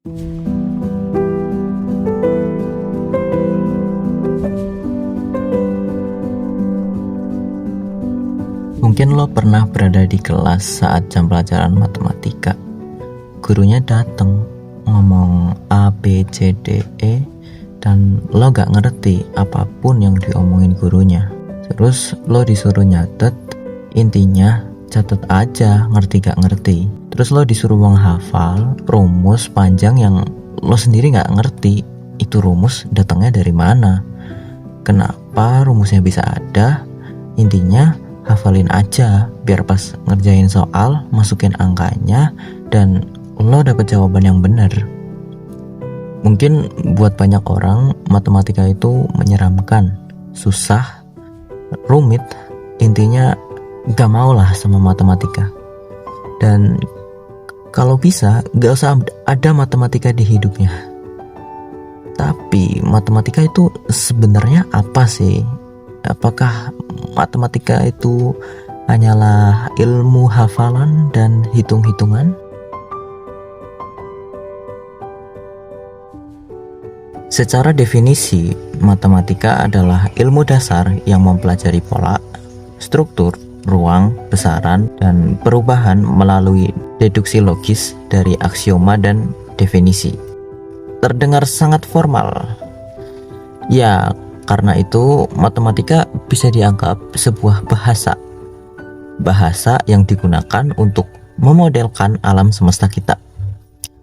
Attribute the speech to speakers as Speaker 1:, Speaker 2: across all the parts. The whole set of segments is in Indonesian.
Speaker 1: Mungkin lo pernah berada di kelas saat jam pelajaran matematika. Gurunya datang ngomong A, B, C, D, E, dan lo gak ngerti apapun yang diomongin gurunya. Terus lo disuruh nyatet, intinya catet aja ngerti gak ngerti. Terus lo disuruh menghafal rumus panjang yang lo sendiri gak ngerti itu rumus datangnya dari mana, kenapa rumusnya bisa ada. Intinya hafalin aja biar pas ngerjain soal masukin angkanya dan lo dapet jawaban yang benar. Mungkin buat banyak orang matematika itu menyeramkan, susah, rumit, intinya gak mau lah sama matematika. Dan kalau bisa gak usah ada matematika di hidupnya. Tapi matematika itu sebenarnya apa sih? Apakah matematika itu hanyalah ilmu hafalan dan hitung-hitungan? Secara definisi, matematika adalah ilmu dasar yang mempelajari pola, struktur, ruang, besaran, dan perubahan melalui deduksi logis dari aksioma dan definisi. Terdengar sangat formal. Ya, karena itu matematika bisa dianggap sebuah bahasa yang digunakan untuk memodelkan alam semesta kita.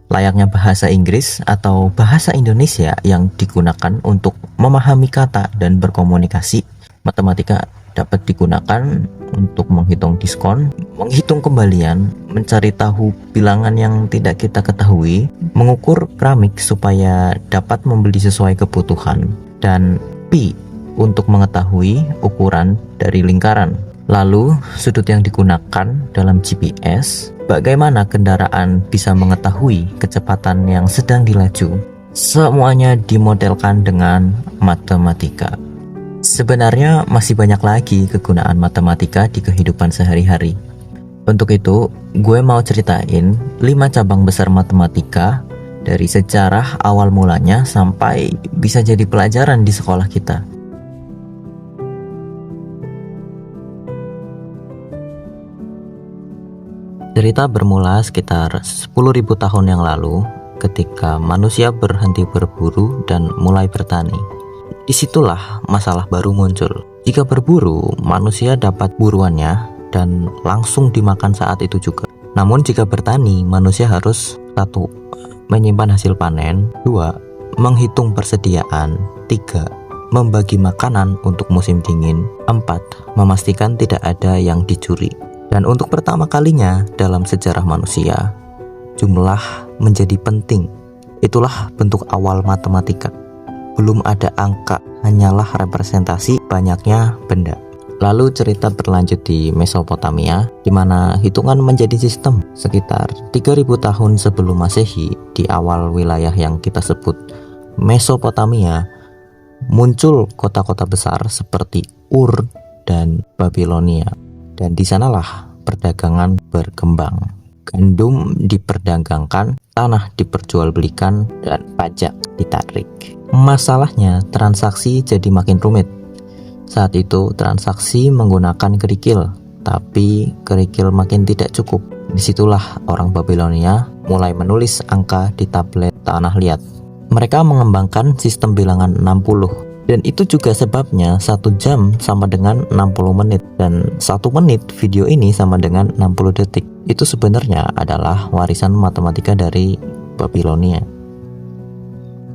Speaker 1: Layaknya bahasa Inggris atau bahasa Indonesia yang digunakan untuk memahami kata dan berkomunikasi, matematika dapat digunakan untuk menghitung diskon, menghitung kembalian, mencari tahu bilangan yang tidak kita ketahui, mengukur keramik supaya dapat membeli sesuai kebutuhan, dan pi untuk mengetahui ukuran dari lingkaran. Lalu sudut yang digunakan dalam GPS, bagaimana kendaraan bisa mengetahui kecepatan yang sedang dilaju. Semuanya dimodelkan dengan matematika. Sebenarnya masih banyak lagi kegunaan matematika di kehidupan sehari-hari. Untuk itu, gue mau ceritain 5 cabang besar matematika dari sejarah awal mulanya sampai bisa jadi pelajaran di sekolah kita. Cerita bermula sekitar 10.000 tahun yang lalu ketika manusia berhenti berburu dan mulai bertani. Disitulah masalah baru muncul. Jika berburu, manusia dapat buruannya dan langsung dimakan saat itu juga. Namun jika bertani, manusia harus 1. Menyimpan hasil panen, 2. Menghitung persediaan, 3. Membagi makanan untuk musim dingin, 4. Memastikan tidak ada yang dicuri. Dan untuk pertama kalinya dalam sejarah manusia, jumlah menjadi penting. Itulah bentuk awal matematika. Belum ada angka, hanyalah representasi banyaknya benda. Lalu cerita berlanjut di Mesopotamia, di mana hitungan menjadi sistem. Sekitar 3.000 tahun sebelum Masehi, di awal wilayah yang kita sebut Mesopotamia, muncul kota-kota besar seperti Ur dan Babilonia. Dan di sanalah perdagangan berkembang. Gandum diperdagangkan, tanah diperjualbelikan, dan pajak ditarik. Masalahnya, transaksi jadi makin rumit. Saat itu transaksi menggunakan kerikil, tapi kerikil makin tidak cukup. Disitulah orang Babilonia mulai menulis angka di tablet tanah liat. Mereka mengembangkan sistem bilangan 60. Dan itu juga sebabnya 1 jam sama dengan 60 menit. Dan 1 menit video ini sama dengan 60 detik. Itu sebenarnya adalah warisan matematika dari Babilonia.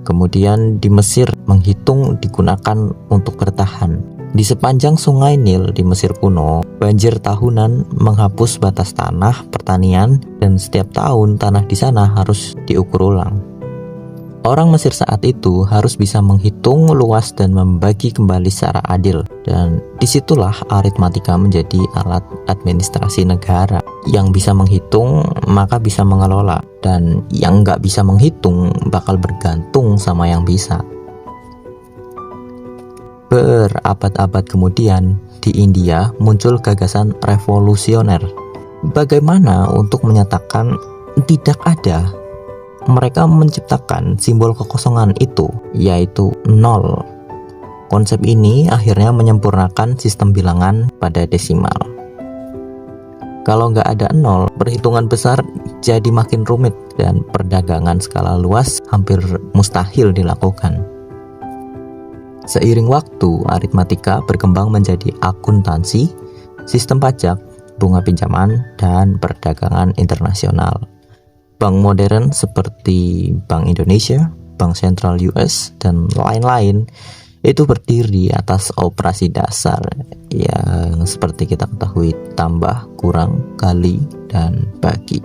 Speaker 1: Kemudian di Mesir, menghitung digunakan untuk bertahan. Di sepanjang sungai Nil di Mesir kuno, banjir tahunan menghapus batas tanah pertanian dan setiap tahun tanah di sana harus diukur ulang. Orang Mesir saat itu harus bisa menghitung luas dan membagi kembali secara adil. Dan disitulah aritmatika menjadi alat administrasi negara. Yang bisa menghitung maka bisa mengelola, dan yang nggak bisa menghitung bakal bergantung sama yang bisa. Berabad-abad kemudian, di India muncul gagasan revolusioner. Bagaimana untuk menyatakan tidak ada mereka menciptakan simbol kekosongan itu, yaitu 0. Konsep ini akhirnya menyempurnakan sistem bilangan pada desimal. Kalau nggak ada 0, perhitungan besar jadi makin rumit dan perdagangan skala luas hampir mustahil dilakukan. Seiring waktu, aritmatika berkembang menjadi akuntansi, sistem pajak, bunga pinjaman, dan perdagangan internasional. Bank modern seperti Bank Indonesia, Bank Sentral US, dan lain-lain itu berdiri atas operasi dasar yang seperti kita ketahui: tambah, kurang, kali, dan bagi.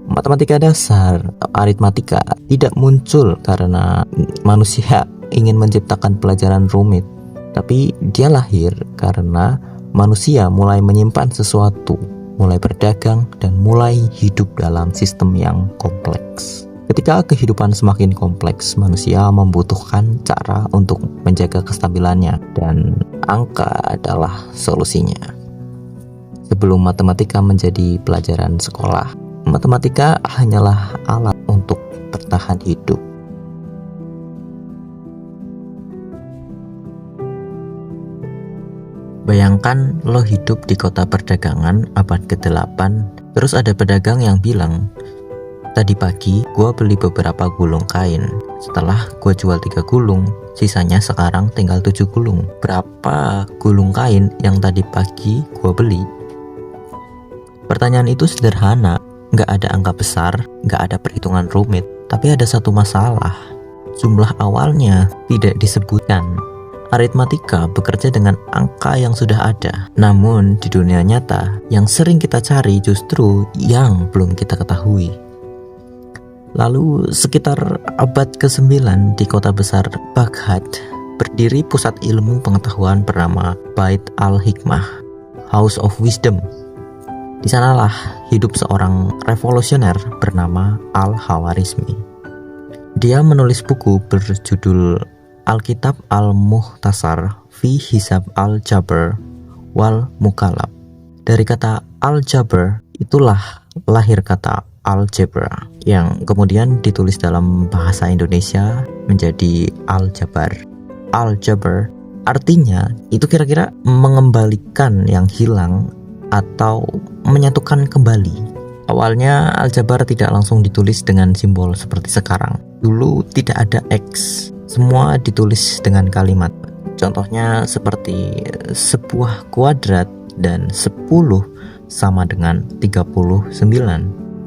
Speaker 1: Matematika dasar, aritmatika, tidak muncul karena manusia ingin menciptakan pelajaran rumit, tapi dia lahir karena manusia mulai menyimpan sesuatu, mulai berdagang, dan mulai hidup dalam sistem yang kompleks. Ketika kehidupan semakin kompleks, manusia membutuhkan cara untuk menjaga kestabilannya, dan angka adalah solusinya. Sebelum matematika menjadi pelajaran sekolah, matematika hanyalah alat untuk bertahan hidup. Bayangkan lo hidup di kota perdagangan abad ke-8, terus ada pedagang yang bilang, "Tadi pagi gua beli beberapa gulung kain. Setelah gua jual 3 gulung, sisanya sekarang tinggal 7 gulung. Berapa gulung kain yang tadi pagi gua beli?" Pertanyaan itu sederhana, nggak ada angka besar, nggak ada perhitungan rumit, tapi ada satu masalah. Jumlah awalnya tidak disebutkan. Aritmatika bekerja dengan angka yang sudah ada. Namun di dunia nyata, yang sering kita cari justru yang belum kita ketahui. Lalu sekitar abad ke-9 di kota besar Baghdad berdiri pusat ilmu pengetahuan bernama Bait al-Hikmah, House of Wisdom. Di sanalah hidup seorang revolusioner bernama Al-Khawarizmi. Dia menulis buku berjudul Alkitab Al-Mukhtasar fi Hisab Al-Jabr wal Mukallaf. Dari kata Al-Jabr itulah lahir kata algebra, yang kemudian ditulis dalam bahasa Indonesia menjadi Al-Jabar. Al-Jabr artinya itu kira-kira mengembalikan yang hilang atau menyatukan kembali. Awalnya Al-Jabar tidak langsung ditulis dengan simbol seperti sekarang. Dulu tidak ada X, semua ditulis dengan kalimat. Contohnya seperti sebuah kuadrat dan 10 sama dengan 39.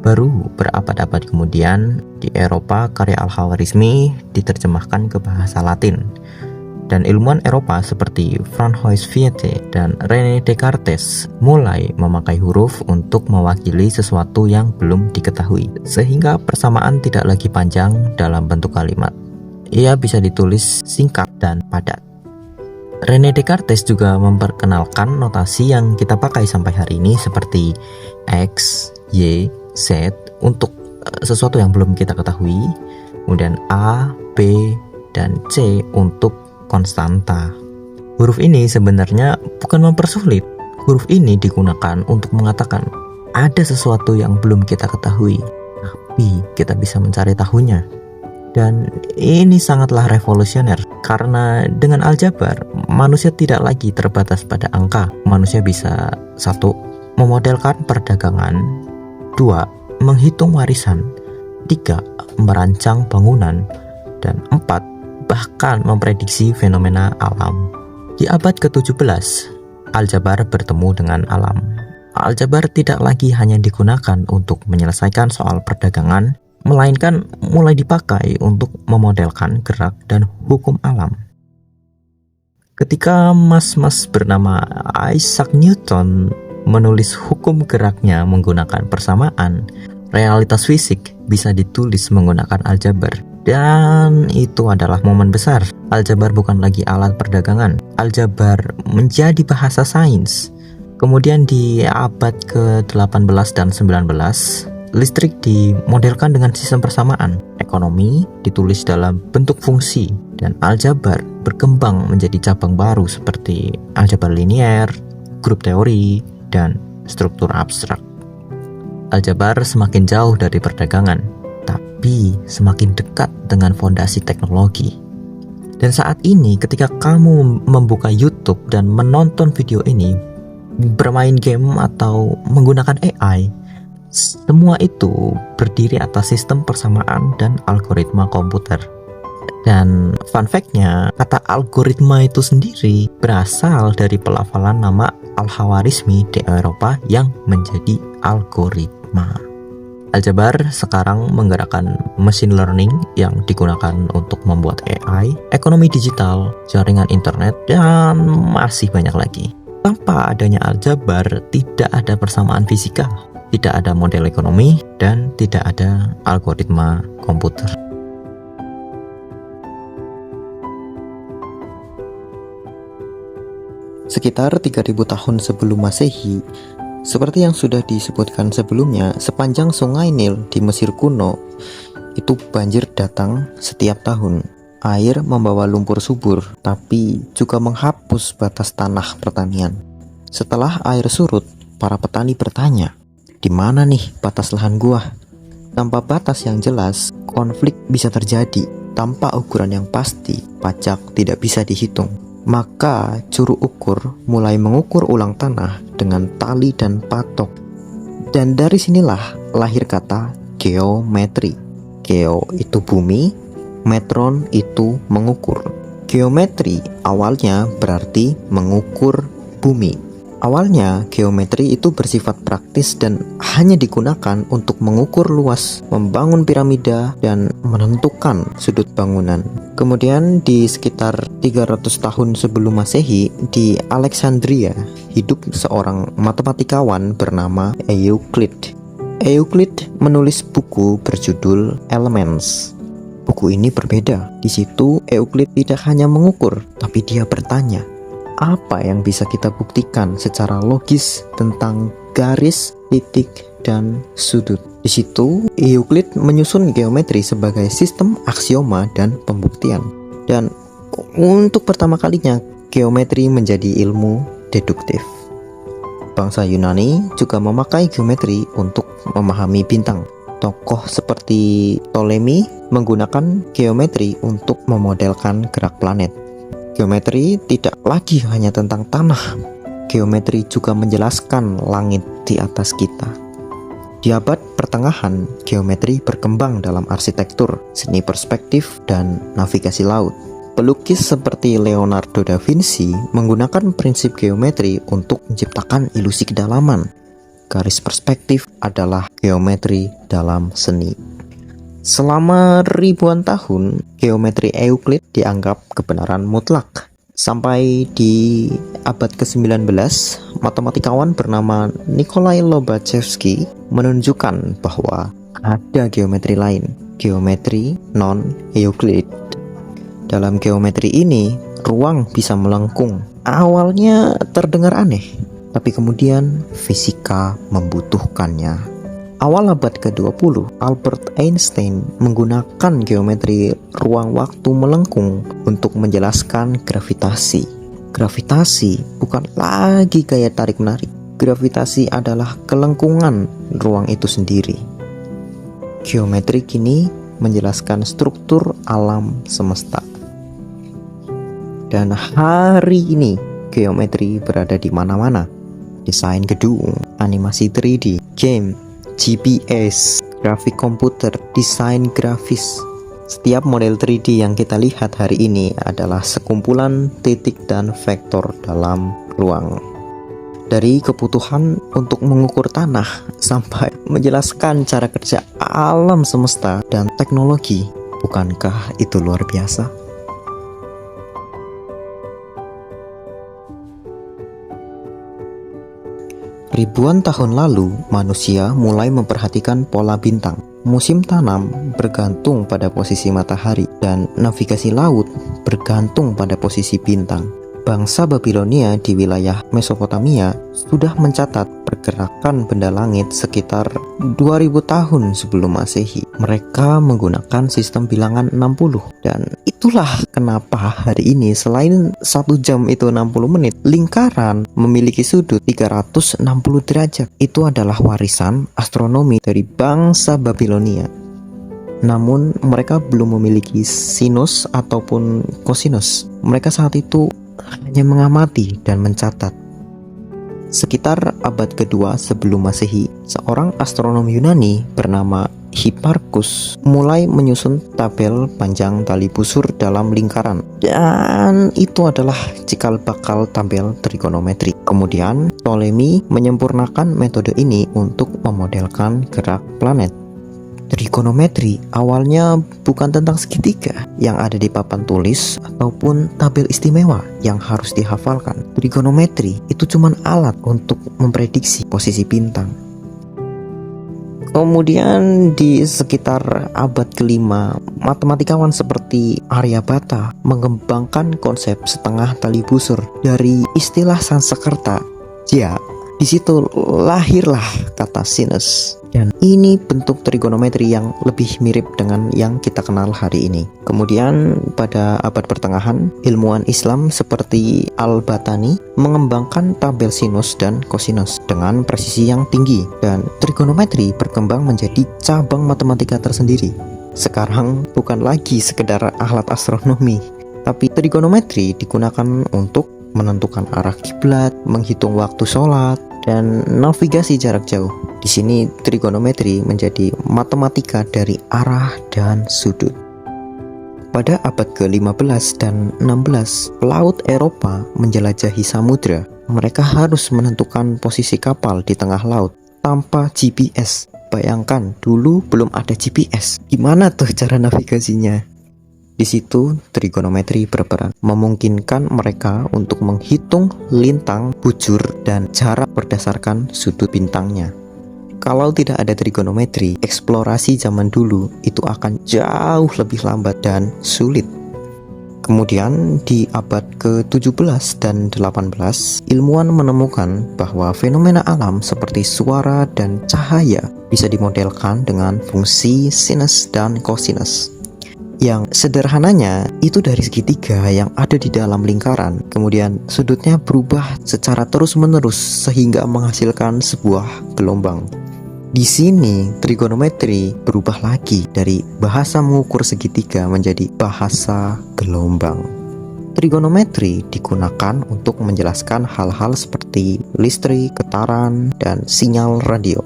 Speaker 1: Baru berabad-abad kemudian di Eropa karya Al-Khawarizmi diterjemahkan ke bahasa Latin. Dan ilmuwan Eropa seperti Francois Viète dan René Descartes mulai memakai huruf untuk mewakili sesuatu yang belum diketahui, sehingga persamaan tidak lagi panjang dalam bentuk kalimat. Ia bisa ditulis singkat dan padat. René Descartes juga memperkenalkan notasi yang kita pakai sampai hari ini seperti X, Y, Z untuk sesuatu yang belum kita ketahui, kemudian A, B, dan C untuk konstanta. Huruf ini sebenarnya bukan mempersulit. Huruf ini digunakan untuk mengatakan ada sesuatu yang belum kita ketahui, tapi kita bisa mencari tahunya. Dan ini sangatlah revolusioner, karena dengan aljabar, manusia tidak lagi terbatas pada angka. Manusia bisa 1. Memodelkan perdagangan, 2. Menghitung warisan, 3. Merancang bangunan, dan 4. Bahkan memprediksi fenomena alam. Di abad ke-17, aljabar bertemu dengan alam. Aljabar tidak lagi hanya digunakan untuk menyelesaikan soal perdagangan, melainkan mulai dipakai untuk memodelkan gerak dan hukum alam. Ketika mas-mas bernama Isaac Newton menulis hukum geraknya menggunakan persamaan, realitas fisik bisa ditulis menggunakan aljabar. Dan itu adalah momen besar. Aljabar bukan lagi alat perdagangan. Aljabar menjadi bahasa sains. Kemudian di abad ke-18 dan 19, listrik dimodelkan dengan sistem persamaan. Ekonomi ditulis dalam bentuk fungsi. Dan aljabar berkembang menjadi cabang baru seperti aljabar linier, grup teori, dan struktur abstrak. Aljabar semakin jauh dari perdagangan, tapi tapi semakin dekat dengan fondasi teknologi. Dan saat ini ketika kamu membuka YouTube dan menonton video ini, bermain game atau menggunakan AI, semua itu berdiri atas sistem persamaan dan algoritma komputer. Dan fun fact-nya, kata algoritma itu sendiri berasal dari pelafalan nama Al-Khawarizmi di Eropa yang menjadi algoritma. Aljabar sekarang menggerakkan machine learning yang digunakan untuk membuat AI, ekonomi digital, jaringan internet, dan masih banyak lagi. Tanpa adanya aljabar, tidak ada persamaan fisika, tidak ada model ekonomi, dan tidak ada algoritma komputer.
Speaker 2: Sekitar 3000 tahun sebelum Masehi, seperti yang sudah disebutkan sebelumnya, sepanjang sungai Nil di Mesir kuno itu banjir datang setiap tahun. Air membawa lumpur subur, tapi juga menghapus batas tanah pertanian. Setelah air surut, para petani bertanya, di mana nih batas lahan gua? Tanpa batas yang jelas, konflik bisa terjadi. Tanpa ukuran yang pasti, pajak tidak bisa dihitung. Maka juru ukur mulai mengukur ulang tanah dengan tali dan patok. Dan dari sinilah lahir kata geometri. Geo itu bumi, metron itu mengukur. Geometri awalnya berarti mengukur bumi. Awalnya geometri itu bersifat praktis dan hanya digunakan untuk mengukur luas, membangun piramida, dan menentukan sudut bangunan. Kemudian di sekitar 300 tahun sebelum Masehi, di Alexandria hidup seorang matematikawan bernama Euclid. Euclid menulis buku berjudul Elements. Buku ini berbeda. Di situ Euclid tidak hanya mengukur, tapi dia bertanya, apa yang bisa kita buktikan secara logis tentang garis, titik, dan sudut. Di situ Euclid menyusun geometri sebagai sistem aksioma dan pembuktian. Dan untuk pertama kalinya geometri menjadi ilmu deduktif. Bangsa Yunani juga memakai geometri untuk memahami bintang. Tokoh seperti Ptolemy menggunakan geometri untuk memodelkan gerak planet. Geometri tidak lagi hanya tentang tanah. Geometri juga menjelaskan langit di atas kita. Di abad pertengahan, geometri berkembang dalam arsitektur, seni perspektif, dan navigasi laut. Pelukis seperti Leonardo da Vinci menggunakan prinsip geometri untuk menciptakan ilusi kedalaman. Garis perspektif adalah geometri dalam seni. Selama ribuan tahun, geometri Euclid dianggap kebenaran mutlak. Sampai di abad ke-19, matematikawan bernama Nikolai Lobachevsky menunjukkan bahwa ada geometri lain, geometri non-Euclid. Dalam geometri ini, ruang bisa melengkung. Awalnya terdengar aneh, tapi kemudian fisika membutuhkannya. Awal abad ke-20, Albert Einstein menggunakan geometri ruang waktu melengkung untuk menjelaskan gravitasi. Gravitasi bukan lagi gaya tarik-menarik. Gravitasi adalah kelengkungan ruang itu sendiri. Geometri kini menjelaskan struktur alam semesta. Dan hari ini, geometri berada di mana-mana. Desain gedung, animasi 3D, game, GPS, grafik komputer, desain grafis. Setiap model 3D yang kita lihat hari ini adalah sekumpulan titik dan vektor dalam ruang. Dari kebutuhan untuk mengukur tanah sampai menjelaskan cara kerja alam semesta dan teknologi. Bukankah itu luar biasa? Ribuan tahun lalu, manusia mulai memperhatikan pola bintang. Musim tanam bergantung pada posisi matahari, dan navigasi laut bergantung pada posisi bintang. Bangsa Babilonia di wilayah Mesopotamia sudah mencatat pergerakan benda langit sekitar 2000 tahun sebelum Masehi. Mereka menggunakan sistem bilangan 60, dan itulah kenapa hari ini selain 1 jam itu 60 menit, lingkaran memiliki sudut 360 derajat. Itu adalah warisan astronomi dari bangsa Babilonia. Namun mereka belum memiliki sinus ataupun kosinus. Mereka saat itu hanya mengamati dan mencatat. Sekitar abad kedua sebelum Masehi, seorang astronom Yunani bernama Hipparchus mulai menyusun tabel panjang tali busur dalam lingkaran, dan itu adalah cikal bakal tabel trigonometri. Kemudian Ptolemy menyempurnakan metode ini untuk memodelkan gerak planet. Trigonometri awalnya bukan tentang segitiga yang ada di papan tulis ataupun tabel istimewa yang harus dihafalkan. Trigonometri itu cuma alat untuk memprediksi posisi bintang. Kemudian di sekitar abad kelima, matematikawan seperti Aryabhata mengembangkan konsep setengah tali busur dari istilah Sanskerta. Ya, di situ lahirlah kata sinus. Dan ini bentuk trigonometri yang lebih mirip dengan yang kita kenal hari ini. Kemudian pada abad pertengahan, ilmuwan Islam seperti Al-Batani mengembangkan tabel sinus dan kosinus dengan presisi yang tinggi, dan trigonometri berkembang menjadi cabang matematika tersendiri. Sekarang bukan lagi sekedar alat astronomi, tapi trigonometri digunakan untuk menentukan arah kiblat, menghitung waktu sholat, dan navigasi jarak jauh. Di sini trigonometri menjadi matematika dari arah dan sudut. Pada abad ke-15 dan 16, pelaut Eropa menjelajahi samudra. Mereka harus menentukan posisi kapal di tengah laut tanpa GPS. Bayangkan, dulu belum ada GPS. Gimana tuh cara navigasinya? Di situ trigonometri berperan, memungkinkan mereka untuk menghitung lintang, bujur, dan jarak berdasarkan sudut bintangnya. Kalau tidak ada trigonometri, eksplorasi zaman dulu itu akan jauh lebih lambat dan sulit. Kemudian di abad ke-17 dan 18, ilmuwan menemukan bahwa fenomena alam seperti suara dan cahaya bisa dimodelkan dengan fungsi sinus dan kosinus. Yang sederhananya itu dari segitiga yang ada di dalam lingkaran, kemudian sudutnya berubah secara terus-menerus sehingga menghasilkan sebuah gelombang. Di sini trigonometri berubah lagi dari bahasa mengukur segitiga menjadi bahasa gelombang. Trigonometri digunakan untuk menjelaskan hal-hal seperti listrik, getaran, dan sinyal radio.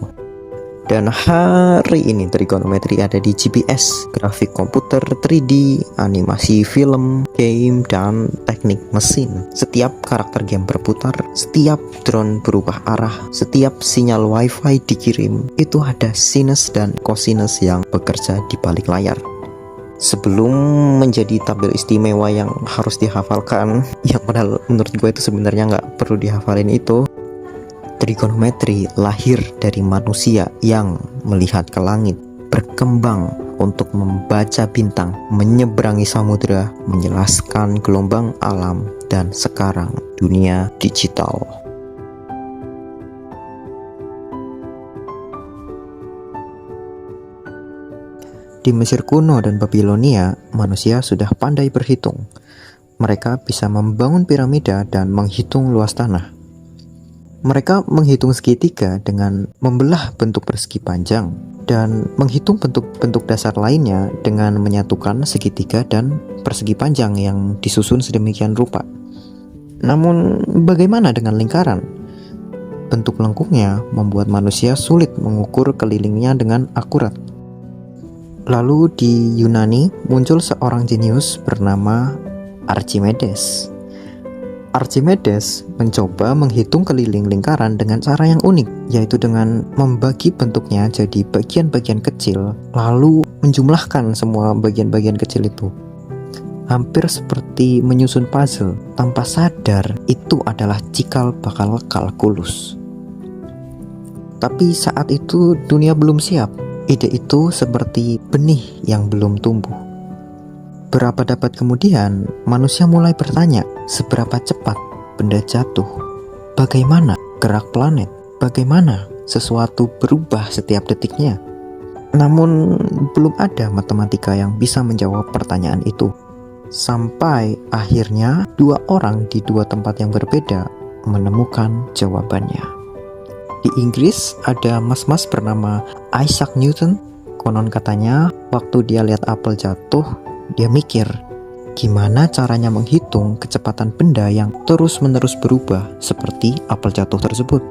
Speaker 2: Dan hari ini trigonometri ada di GPS, grafik komputer 3D, animasi film, game, dan teknik mesin. Setiap karakter game berputar, setiap drone berubah arah, setiap sinyal wifi dikirim, itu ada sinus dan kosinus yang bekerja di balik layar. Sebelum menjadi tabel istimewa yang harus dihafalkan, yang padahal menurut gue itu sebenarnya nggak perlu dihafalin itu, trigonometri lahir dari manusia yang melihat ke langit, berkembang untuk membaca bintang, menyeberangi samudera, menjelaskan gelombang alam, dan sekarang dunia digital. Di Mesir kuno dan Babilonia, manusia sudah pandai berhitung. Mereka bisa membangun piramida dan menghitung luas tanah. Mereka menghitung segitiga dengan membelah bentuk persegi panjang dan menghitung bentuk-bentuk dasar lainnya dengan menyatukan segitiga dan persegi panjang yang disusun sedemikian rupa. Namun, bagaimana dengan lingkaran? Bentuk lengkungnya membuat manusia sulit mengukur kelilingnya dengan akurat. Lalu di Yunani muncul seorang jenius bernama Archimedes. Archimedes mencoba menghitung keliling lingkaran dengan cara yang unik, yaitu dengan membagi bentuknya jadi bagian-bagian kecil, lalu menjumlahkan semua bagian-bagian kecil itu. Hampir seperti menyusun puzzle, tanpa sadar itu adalah cikal bakal kalkulus. Tapi saat itu dunia belum siap. Ide itu seperti benih yang belum tumbuh. Berapa dapat kemudian, manusia mulai bertanya, seberapa cepat benda jatuh? Bagaimana gerak planet? Bagaimana sesuatu berubah setiap detiknya? Namun, belum ada matematika yang bisa menjawab pertanyaan itu. Sampai akhirnya, dua orang di dua tempat yang berbeda menemukan jawabannya. Di Inggris ada mas-mas bernama Isaac Newton Konon katanya, waktu dia lihat apel jatuh, dia mikir, gimana caranya menghitung kecepatan benda yang terus-menerus berubah seperti apel jatuh tersebut.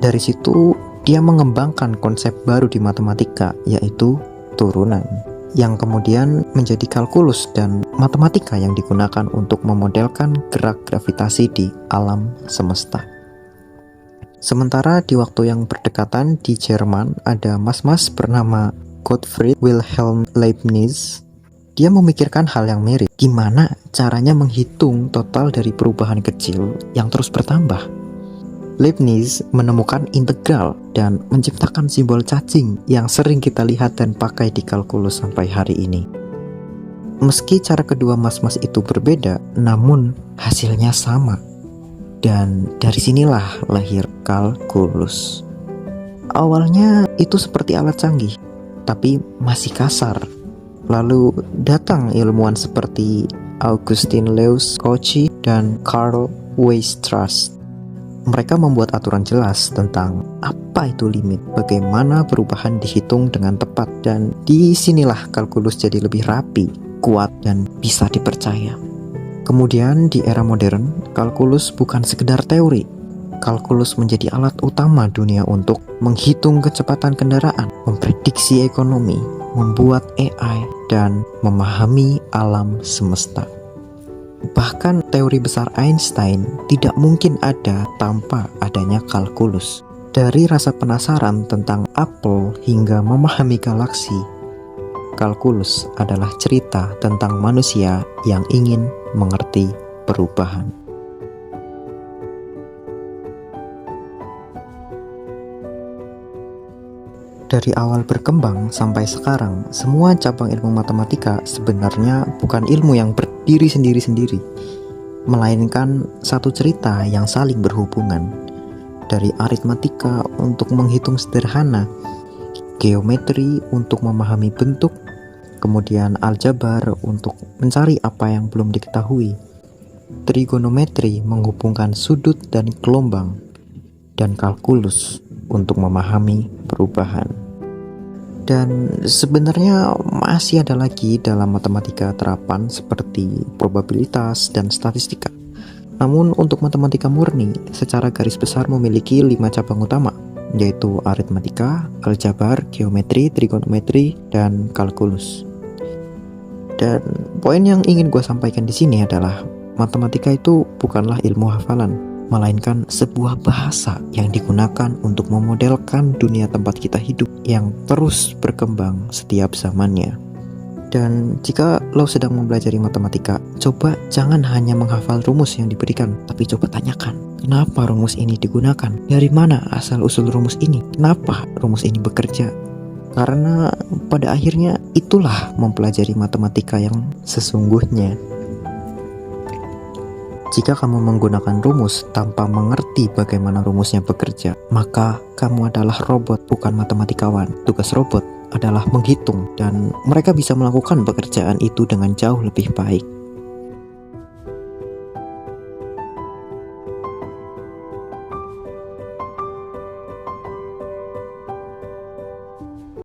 Speaker 2: Dari situ, dia mengembangkan konsep baru di matematika, yaitu turunan, yang kemudian menjadi kalkulus dan matematika yang digunakan untuk memodelkan gerak gravitasi di alam semesta. Sementara di waktu yang berdekatan di Jerman ada mas-mas bernama Gottfried Wilhelm Leibniz. Dia memikirkan hal yang mirip, gimana caranya menghitung total dari perubahan kecil yang terus bertambah. Leibniz menemukan integral dan menciptakan simbol cacing yang sering kita lihat dan pakai di kalkulus sampai hari ini. Meski cara kedua mas-mas itu berbeda, namun hasilnya sama. Dan dari sinilah lahir kalkulus. Awalnya itu seperti alat canggih, tapi masih kasar. Lalu datang ilmuwan seperti Augustin Lewis Cauchy dan Carl Weierstrass. Mereka membuat aturan jelas tentang apa itu limit, bagaimana perubahan dihitung dengan tepat, dan disinilah kalkulus jadi lebih rapi, kuat, dan bisa dipercaya. Kemudian di era modern, kalkulus bukan sekedar teori. Kalkulus menjadi alat utama dunia untuk menghitung kecepatan kendaraan, memprediksi ekonomi, membuat AI, dan memahami alam semesta. Bahkan teori besar Einstein tidak mungkin ada tanpa adanya kalkulus. Dari rasa penasaran tentang apel hingga memahami galaksi, kalkulus adalah cerita tentang manusia yang ingin mengerti perubahan. Dari awal berkembang sampai sekarang, semua cabang ilmu matematika sebenarnya bukan ilmu yang berdiri sendiri-sendiri, melainkan satu cerita yang saling berhubungan. Dari aritmatika untuk menghitung sederhana, geometri untuk memahami bentuk, kemudian aljabar untuk mencari apa yang belum diketahui, trigonometri menghubungkan sudut dan gelombang, dan kalkulus untuk memahami perubahan. Dan sebenarnya masih ada lagi dalam matematika terapan seperti probabilitas dan statistika. Namun untuk matematika murni secara garis besar memiliki 5 cabang utama, yaitu aritmatika, aljabar, geometri, trigonometri, dan kalkulus. Dan poin yang ingin gue sampaikan di sini adalah matematika itu bukanlah ilmu hafalan, melainkan sebuah bahasa yang digunakan untuk memodelkan dunia tempat kita hidup yang terus berkembang setiap zamannya. Dan jika lo sedang mempelajari matematika, coba jangan hanya menghafal rumus yang diberikan, tapi coba tanyakan, kenapa rumus ini digunakan? Dari mana asal-usul rumus ini? Kenapa rumus ini bekerja? Karena pada akhirnya itulah mempelajari matematika yang sesungguhnya. Jika kamu menggunakan rumus tanpa mengerti bagaimana rumusnya bekerja, maka kamu adalah robot, bukan matematikawan. Tugas robot adalah menghitung, dan mereka bisa melakukan pekerjaan itu dengan jauh lebih baik.